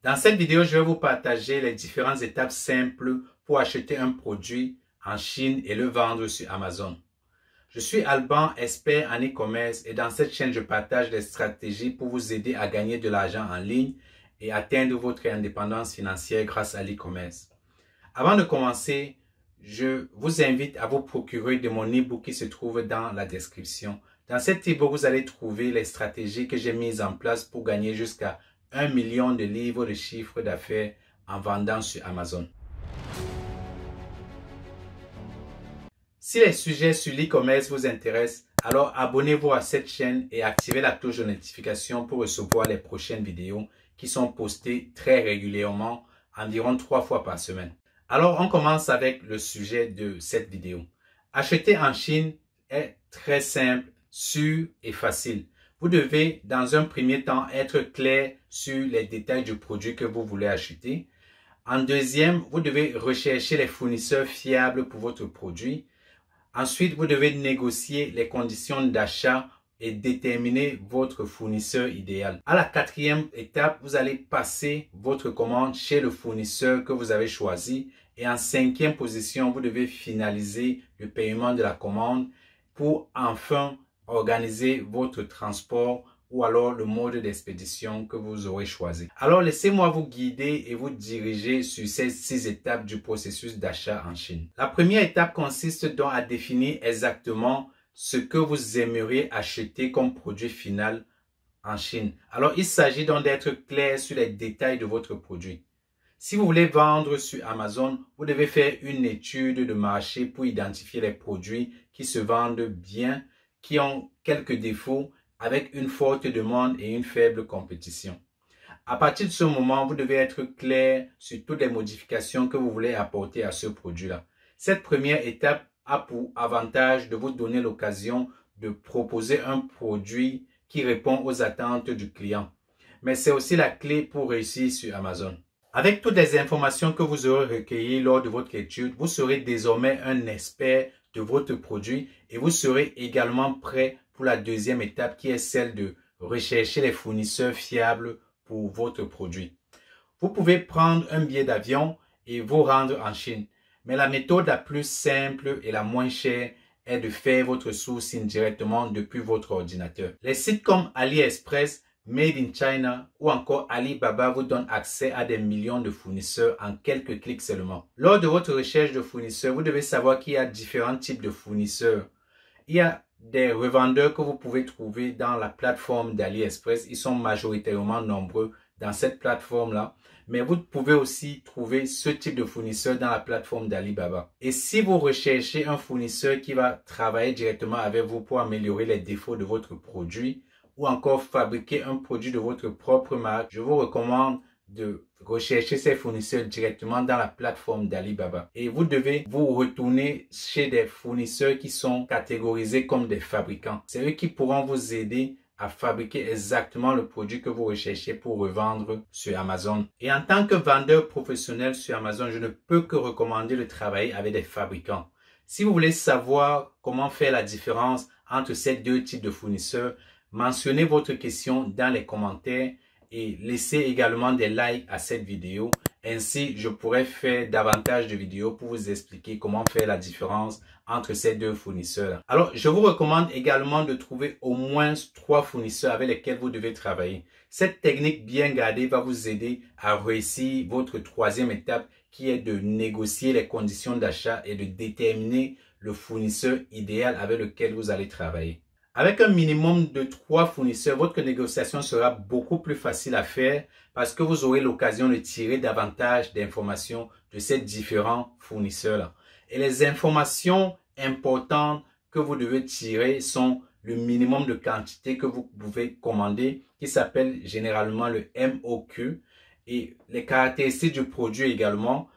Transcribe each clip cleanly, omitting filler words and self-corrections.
Dans cette vidéo, je vais vous partager les différentes étapes simples pour acheter un produit en Chine et le vendre sur Amazon. Je suis Alban, expert en e-commerce, et dans cette chaîne, je partage des stratégies pour vous aider à gagner de l'argent en ligne et atteindre votre indépendance financière grâce à l'e-commerce. Avant de commencer, je vous invite à vous procurer de mon e-book qui se trouve dans la description. Dans cet e-book, vous allez trouver les stratégies que j'ai mises en place pour gagner jusqu'à 1 million de livres de chiffre d'affaires en vendant sur Amazon. Si les sujets sur l'e-commerce vous intéressent, alors abonnez-vous à cette chaîne et activez la cloche de notification pour recevoir les prochaines vidéos qui sont postées très régulièrement, environ 3 fois par semaine. Alors, on commence avec le sujet de cette vidéo. Acheter en Chine est très simple, sûr et facile. Vous devez, dans un premier temps, être clair sur les détails du produit que vous voulez acheter. En deuxième, vous devez rechercher les fournisseurs fiables pour votre produit. Ensuite, vous devez négocier les conditions d'achat et déterminer votre fournisseur idéal. À la quatrième étape, vous allez passer votre commande chez le fournisseur que vous avez choisi. Et en cinquième position, vous devez finaliser le paiement de la commande pour enfin organiser votre transport ou alors le mode d'expédition que vous aurez choisi. Alors, laissez-moi vous guider et vous diriger sur ces 6 étapes du processus d'achat en Chine. La première étape consiste donc à définir exactement ce que vous aimeriez acheter comme produit final en Chine. Alors, il s'agit donc d'être clair sur les détails de votre produit. Si vous voulez vendre sur Amazon, vous devez faire une étude de marché pour identifier les produits qui se vendent bien, qui ont quelques défauts, avec une forte demande et une faible compétition. À partir de ce moment, vous devez être clair sur toutes les modifications que vous voulez apporter à ce produit-là. Cette première étape a pour avantage de vous donner l'occasion de proposer un produit qui répond aux attentes du client. Mais c'est aussi la clé pour réussir sur Amazon. Avec toutes les informations que vous aurez recueillies lors de votre étude, vous serez désormais un expert de votre produit et vous serez également prêt pour la deuxième étape qui est celle de rechercher les fournisseurs fiables pour votre produit. Vous pouvez prendre un billet d'avion et vous rendre en Chine. Mais la méthode la plus simple et la moins chère est de faire votre sourcing directement depuis votre ordinateur. Les sites comme AliExpress, Made in China ou encore Alibaba vous donnent accès à des millions de fournisseurs en quelques clics seulement. Lors de votre recherche de fournisseurs, vous devez savoir qu'il y a différents types de fournisseurs. Il y a des revendeurs que vous pouvez trouver dans la plateforme d'AliExpress. Ils sont majoritairement nombreux dans cette plateforme-là. Mais vous pouvez aussi trouver ce type de fournisseur dans la plateforme d'Alibaba. Et si vous recherchez un fournisseur qui va travailler directement avec vous pour améliorer les défauts de votre produit ou encore fabriquer un produit de votre propre marque, je vous recommande de rechercher ces fournisseurs directement dans la plateforme d'Alibaba. Et vous devez vous retourner chez des fournisseurs qui sont catégorisés comme des fabricants. C'est eux qui pourront vous aider à fabriquer exactement le produit que vous recherchez pour revendre sur Amazon. Et en tant que vendeur professionnel sur Amazon, je ne peux que recommander de travailler avec des fabricants. Si vous voulez savoir comment faire la différence entre ces deux types de fournisseurs, mentionnez votre question dans les commentaires et laissez également des likes à cette vidéo. Ainsi, je pourrais faire davantage de vidéos pour vous expliquer comment faire la différence entre ces deux fournisseurs. Alors, je vous recommande également de trouver au moins 3 fournisseurs avec lesquels vous devez travailler. Cette technique bien gardée va vous aider à réussir votre troisième étape qui est de négocier les conditions d'achat et de déterminer le fournisseur idéal avec lequel vous allez travailler. Avec un minimum de 3 fournisseurs, votre négociation sera beaucoup plus facile à faire parce que vous aurez l'occasion de tirer davantage d'informations de ces différents fournisseurs-là. Et les informations importantes que vous devez tirer sont le minimum de quantité que vous pouvez commander qui s'appelle généralement le MOQ et les caractéristiques du produit également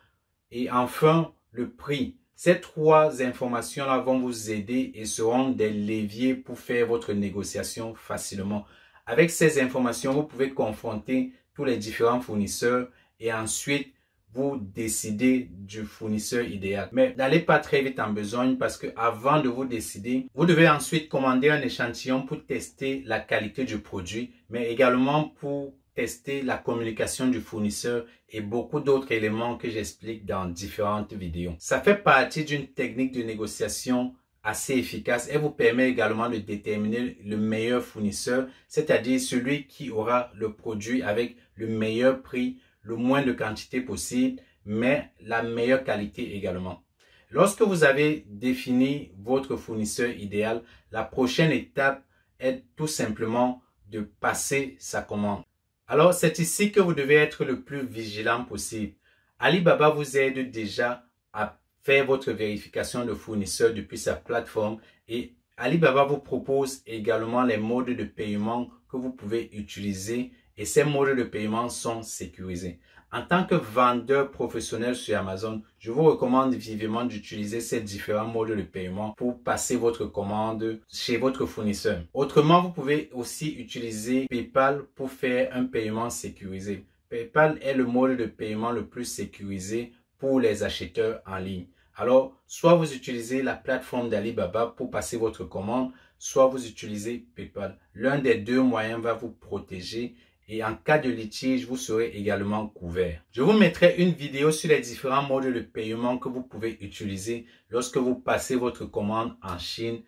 et enfin le prix. Ces 3 informations-là vont vous aider et seront des leviers pour faire votre négociation facilement. Avec ces informations, vous pouvez confronter tous les différents fournisseurs et ensuite vous décider du fournisseur idéal. Mais n'allez pas très vite en besogne parce que avant de vous décider, vous devez ensuite commander un échantillon pour tester la qualité du produit, mais également pour tester la communication du fournisseur et beaucoup d'autres éléments que j'explique dans différentes vidéos. Ça fait partie d'une technique de négociation assez efficace et vous permet également de déterminer le meilleur fournisseur, c'est-à-dire celui qui aura le produit avec le meilleur prix, le moins de quantité possible, mais la meilleure qualité également. Lorsque vous avez défini votre fournisseur idéal, la prochaine étape est tout simplement de passer sa commande. Alors, c'est ici que vous devez être le plus vigilant possible. Alibaba vous aide déjà à faire votre vérification de fournisseur depuis sa plateforme et Alibaba vous propose également les modes de paiement que vous pouvez utiliser et ces modes de paiement sont sécurisés. En tant que vendeur professionnel sur Amazon, je vous recommande vivement d'utiliser ces différents modes de paiement pour passer votre commande chez votre fournisseur. Autrement, vous pouvez aussi utiliser PayPal pour faire un paiement sécurisé. PayPal est le mode de paiement le plus sécurisé pour les acheteurs en ligne. Alors, soit vous utilisez la plateforme d'Alibaba pour passer votre commande, soit vous utilisez PayPal. L'un des deux moyens va vous protéger et en cas de litige, vous serez également couvert. Je vous mettrai une vidéo sur les différents modes de paiement que vous pouvez utiliser lorsque vous passez votre commande en Chine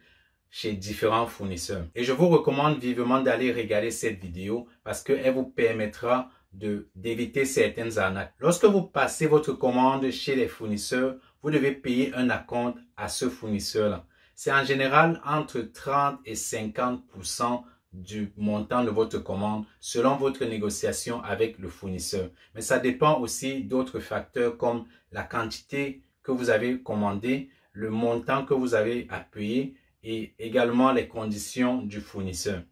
chez différents fournisseurs. Et je vous recommande vivement d'aller regarder cette vidéo parce qu'elle vous permettra d'éviter certaines arnaques. Lorsque vous passez votre commande chez les fournisseurs, vous devez payer un acompte à ce fournisseur-là. C'est en général entre 30 et 50% du montant de votre commande selon votre négociation avec le fournisseur. Mais ça dépend aussi d'autres facteurs comme la quantité que vous avez commandée, le montant que vous avez à payer et également les conditions du fournisseur.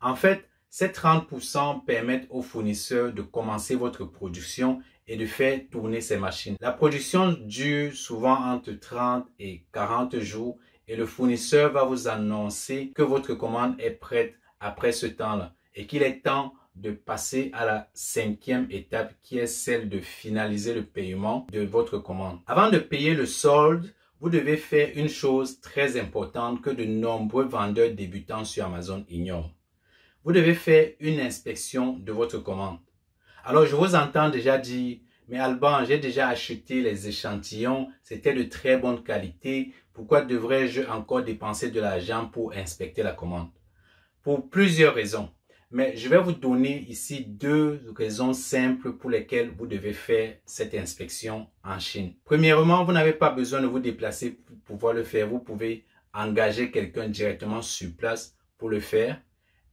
En fait, ces 30% permettent au fournisseur de commencer votre production et de faire tourner ses machines. La production dure souvent entre 30 et 40 jours et le fournisseur va vous annoncer que votre commande est prête après ce temps-là et qu'il est temps de passer à la 5e étape qui est celle de finaliser le paiement de votre commande. Avant de payer le solde, vous devez faire une chose très importante que de nombreux vendeurs débutants sur Amazon ignorent. Vous devez faire une inspection de votre commande. Alors, je vous entends déjà dire, mais Alban, j'ai déjà acheté les échantillons, c'était de très bonne qualité, pourquoi devrais-je encore dépenser de l'argent pour inspecter la commande? Pour plusieurs raisons, mais je vais vous donner ici 2 raisons simples pour lesquelles vous devez faire cette inspection en Chine. Premièrement, vous n'avez pas besoin de vous déplacer pour pouvoir le faire. Vous pouvez engager quelqu'un directement sur place pour le faire.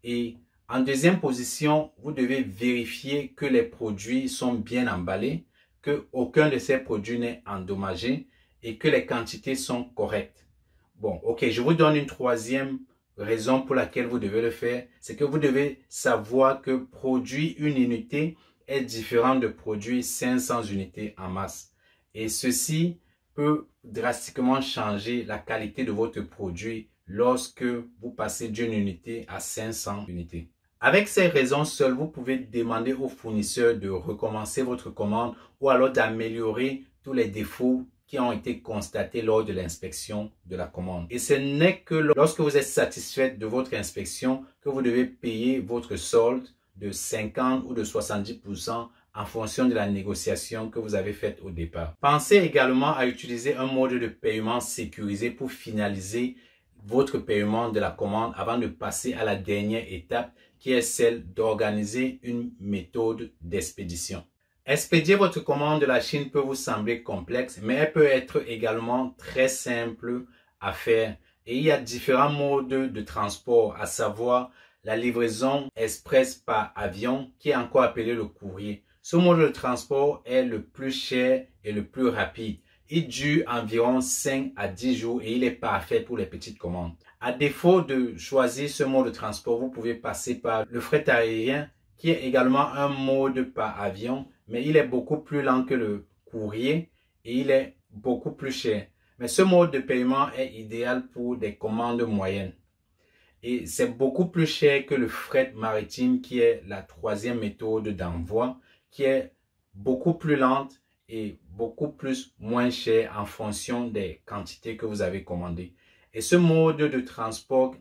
Et en deuxième position, vous devez vérifier que les produits sont bien emballés, que aucun de ces produits n'est endommagé et que les quantités sont correctes. Bon, ok, je vous donne une troisième raison pour laquelle vous devez le faire, c'est que vous devez savoir que produire une unité est différent de produire 500 unités en masse. Et ceci peut drastiquement changer la qualité de votre produit lorsque vous passez d'une unité à 500 unités. Avec ces raisons seules, vous pouvez demander au fournisseur de recommencer votre commande ou alors d'améliorer tous les défauts qui ont été constatés lors de l'inspection de la commande. Et ce n'est que lorsque vous êtes satisfait de votre inspection que vous devez payer votre solde de 50 ou de 70% en fonction de la négociation que vous avez faite au départ. Pensez également à utiliser un mode de paiement sécurisé pour finaliser votre paiement de la commande avant de passer à la dernière étape qui est celle d'organiser une méthode d'expédition. Expédier votre commande de la Chine peut vous sembler complexe, mais elle peut être également très simple à faire. Et il y a différents modes de transport, à savoir la livraison express par avion, qui est encore appelé le courrier. Ce mode de transport est le plus cher et le plus rapide. Il dure environ 5 à 10 jours et il est parfait pour les petites commandes. À défaut de choisir ce mode de transport, vous pouvez passer par le fret aérien, qui est également un mode par avion, mais il est beaucoup plus lent que le courrier et il est beaucoup plus cher. Mais ce mode de paiement est idéal pour des commandes moyennes. Et c'est beaucoup plus cher que le fret maritime qui est la troisième méthode d'envoi, qui est beaucoup plus lente et beaucoup moins cher en fonction des quantités que vous avez commandées. Et ce mode de transport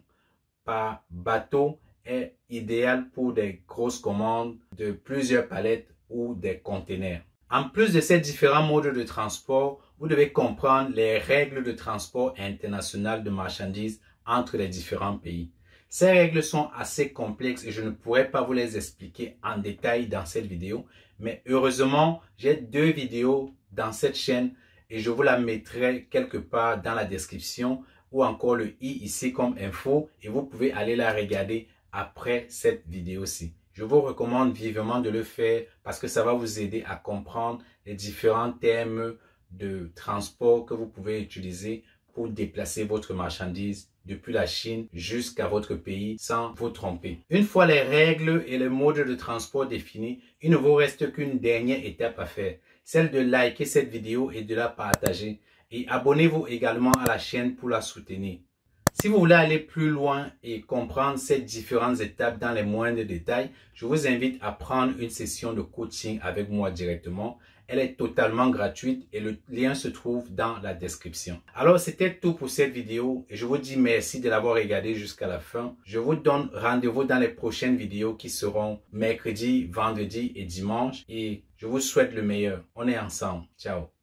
par bateau est idéal pour des grosses commandes de plusieurs palettes ou des containers. En plus de ces différents modes de transport, vous devez comprendre les règles de transport international de marchandises entre les différents pays. Ces règles sont assez complexes et je ne pourrais pas vous les expliquer en détail dans cette vidéo, mais heureusement, j'ai 2 vidéos dans cette chaîne et je vous la mettrai quelque part dans la description ou encore le i ici comme info et vous pouvez aller la regarder après cette vidéo-ci. Je vous recommande vivement de le faire parce que ça va vous aider à comprendre les différents termes de transport que vous pouvez utiliser pour déplacer votre marchandise depuis la Chine jusqu'à votre pays sans vous tromper. Une fois les règles et les modes de transport définis, il ne vous reste qu'une dernière étape à faire, celle de liker cette vidéo et de la partager. Et abonnez-vous également à la chaîne pour la soutenir. Si vous voulez aller plus loin et comprendre ces différentes étapes dans les moindres détails, je vous invite à prendre une session de coaching avec moi directement. Elle est totalement gratuite et le lien se trouve dans la description. Alors, c'était tout pour cette vidéo et je vous dis merci de l'avoir regardé jusqu'à la fin. Je vous donne rendez-vous dans les prochaines vidéos qui seront mercredi, vendredi et dimanche et je vous souhaite le meilleur. On est ensemble. Ciao.